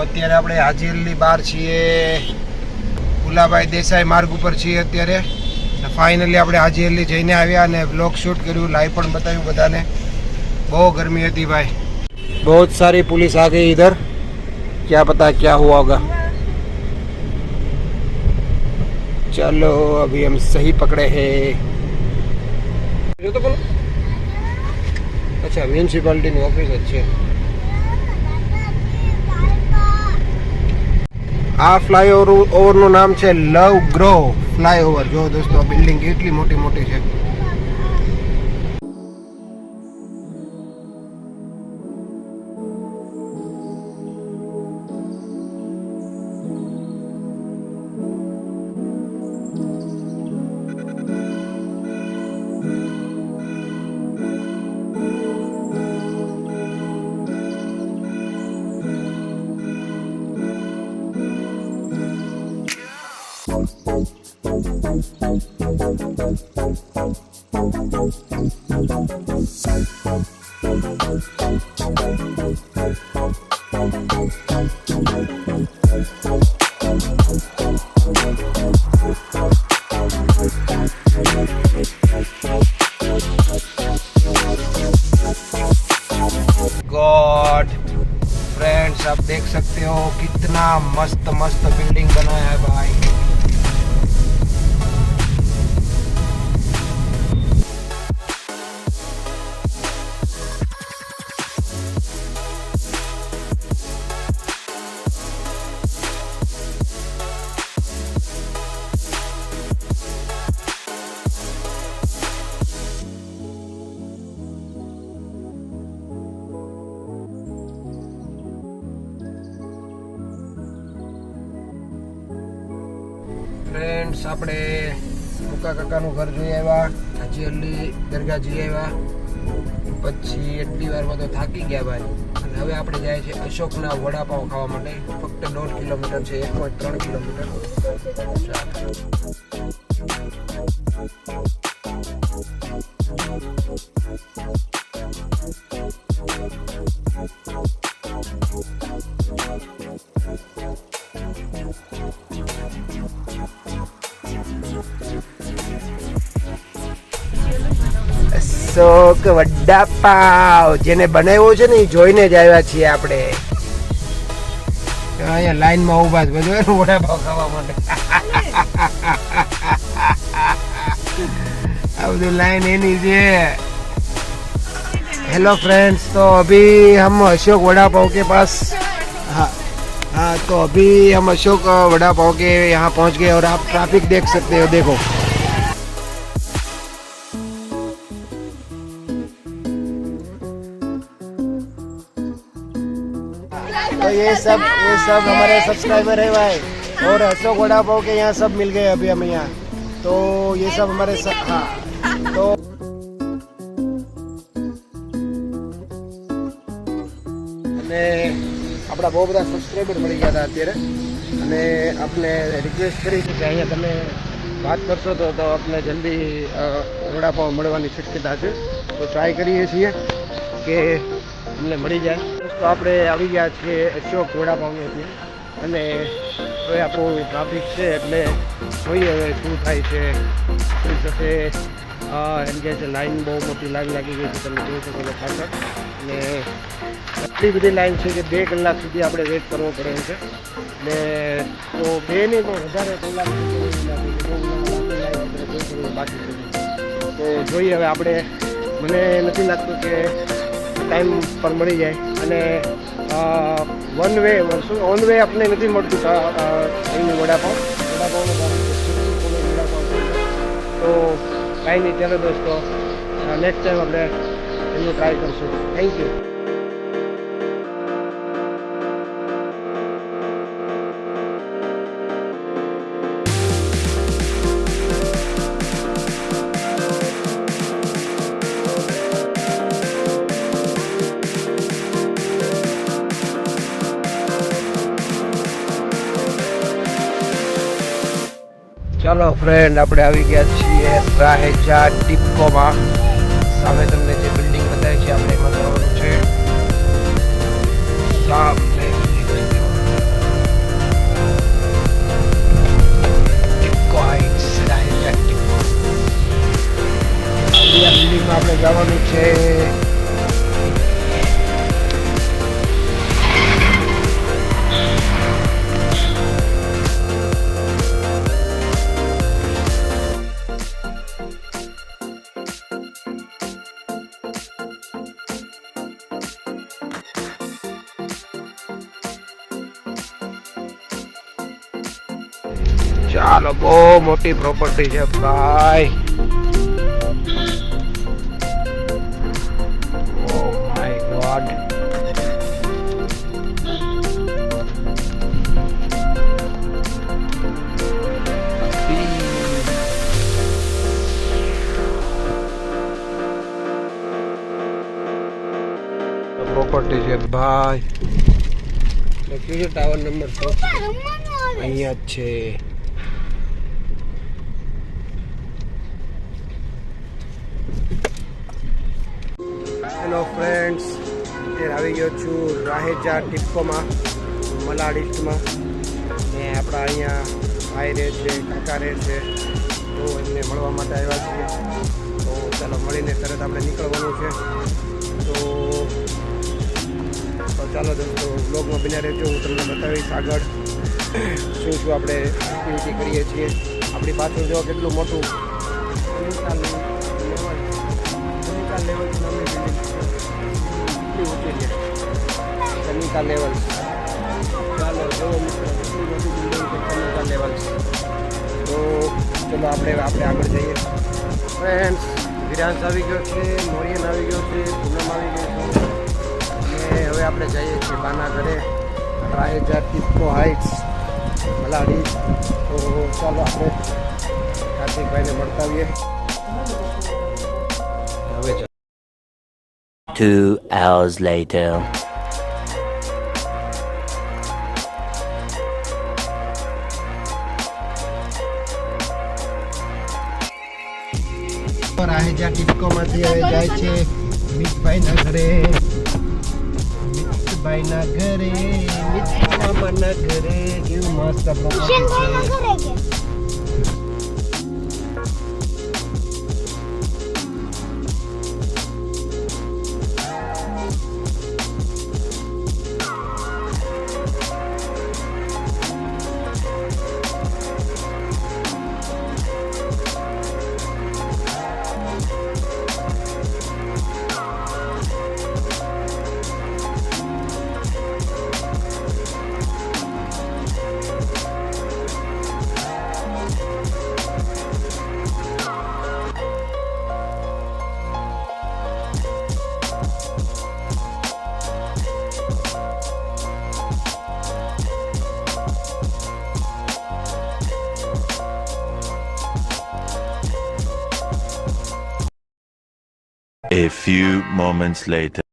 અત્યારે આપણે હાજીઅલી બહાર છીએ, ફુલાભાઈ દેસાઈ માર્ગ ઉપર છીએ અત્યારે. ફાઇનલી આપણે હાજીઅલી જઈને આવ્યા અને વ્લોગ શૂટ કર્યું, લાઈવ પણ બતાવ્યું બધાને. બહુ गर्मी હતી भाई, बहुत सारी पुलिस आ गई इधर, क्या पता क्या हुआ होगा. चलो अभी हम सही पकड़े हैं. जो तो बोलो. अच्छा म्યુનિસિપાલિટીની ઓફિસ જ છે. આ ફ્લાયઓવરનું નામ છે લવ ગ્રો ફ્લાયઓવર. જો દોસ્તો આ બિલ્ડિંગ કેટલી મોટી મોટી છે. गॉड फ्रेंड्स, आप देख सकते हो कितना मस्त मस्त बिल्डिंग बनाया है भाई. ફ્રેન્ડ્સ, આપણે મુકા કાકાનું ઘર જોઈ આવ્યા, હાજીઅલી દરગાહ જઈ આવ્યા, પછી એટલી વારમાં તો થાકી ગયા ભાઈ. અને હવે આપણે જાય છે અશોકના વડાપાવ ખાવા માટે. ફક્ત 1.5 કિલોમીટર છે, 1.3 કિલોમીટર. અશોક વડાપાવ જેને બનાવ્યો છે ને એ જોઈને જ આવ્યા છીએ આપણે. અહીંયા લાઈનમાં ઊભા છે બધું વડાપાવ ખાવા માટે. આ બધું લાઈન એની છે. हेलो फ्रेंड्स, तो अभी हम अशोक वड़ा पाव के पास, हाँ तो अभी हम अशोक वड़ा पाव के यहाँ पहुँच गए और आप ट्रैफिक देख सकते हो. देखो तो ये सब हमारे सब्सक्राइबर है भाई. और अशोक वड़ा पाव के यहाँ सब मिल गए अभी हम यहाँ. तो ये सब हमारे हाँ तो આપણા બહુ બધા સબસ્ક્રાઈબર મળી ગયા હતા અત્યારે. અને આપણે રિક્વેસ્ટ કરી છે કે અહીંયા તમે વાત કરશો તો આપણે જલ્દી વડાપાવ મળવાની શક્યતા છે. તો ટ્રાય કરીએ છીએ કે અમને મળી જાય. તો આપણે આવી ગયા છીએ અશોક વડાપાવની ત્યાં. અને હવે આપણું ટ્રાફિક છે એટલે જોઈએ હવે શું થાય છે. આપણી સાથે એમ કહે છે લાઈન બહુ મોટી લાઈન લાગી ગઈ છે, તમે જોઈ શકો છો પાછળ. અને એટલી બધી લાઈન છે કે 2 કલાક સુધી આપણે વેઇટ કરવો પડે છે. ને તો 2 નહીં પણ વધારે કલાક બાકી છે. તો જોઈએ હવે આપણે, મને નથી લાગતું કે ટાઈમ પર મળી જાય. અને ઓન વે આપણે નથી મળતું અહીંનું વડાપાવનું તો કાંઈ નહીં. ચાલો દોસ્તો, નેક્સ્ટ ટાઈમ આપણે એનું ટ્રાય કરશું. Thank you. ચાલો ફ્રેન્ડ, આપણે આવી ગયા છીએ રાહેજા ટિપકોમાં. સામે તમને જે બિલ્ડિંગ બતાવી છે આપણે એમાં જવાનું છે. સામે જવાનું છે. ચાલો, બહુ મોટી પ્રોપર્ટી છે ભાઈ. Oh my God. પ્રોપર્ટી છે ભાઈ. લખ્યું છે ટાવર નંબર 6 અહીંયા જ છે. હેલો ફ્રેન્ડ્સ, અત્યારે આવી ગયો છું રાહેજા ટિપ્કોમાં, મલાડ ઈસ્ટમાં. ને આપણા અહીંયા ભાઈ રહે છે, કાકા રહે છે, તો એમને મળવા માટે આવ્યા છીએ. તો ચાલો મળીને તરત આપણે નીકળવાનું છે. તો ચાલો દોસ્તો, બ્લોગમાં બન્યા રહેજો. હું તમને બતાવીશ આગળ શું શું આપણે એક્ટિવિટી કરીએ છીએ. આપણી પાછળ જો કેટલું મોટું લેવલ સનિકા લેવલ. ચાલો જો મિત્રો, કેટલી મોટી બિલ્ડિંગ છે સનિકા લેવલ્સ. તો ચલો આપણે આગળ જઈએ. ફ્રેન્ડ્સ, વિરાંશ આવી ગયો છે, મોરિયન આવી ગયો છે, પૂનમ આવી ગયો છે. અને હવે આપણે જઈએ છીએ બાના ઘરે, રાહેજા ટિપ્કો હાઇટ્સ, મલાડી. તો ચાલો આપણે કાર્તિકભાઈને મળતા આવીએ. હવે 2 hours later. રાહેજા ટિપ્કોમાંથી હવે જાય છે મિતભાઈના ઘરે. મિતભાઈના ઘરે, મિત મામાના ઘરે. કેવું મસ્ત પ્રોપર્ટી છે. A few moments later.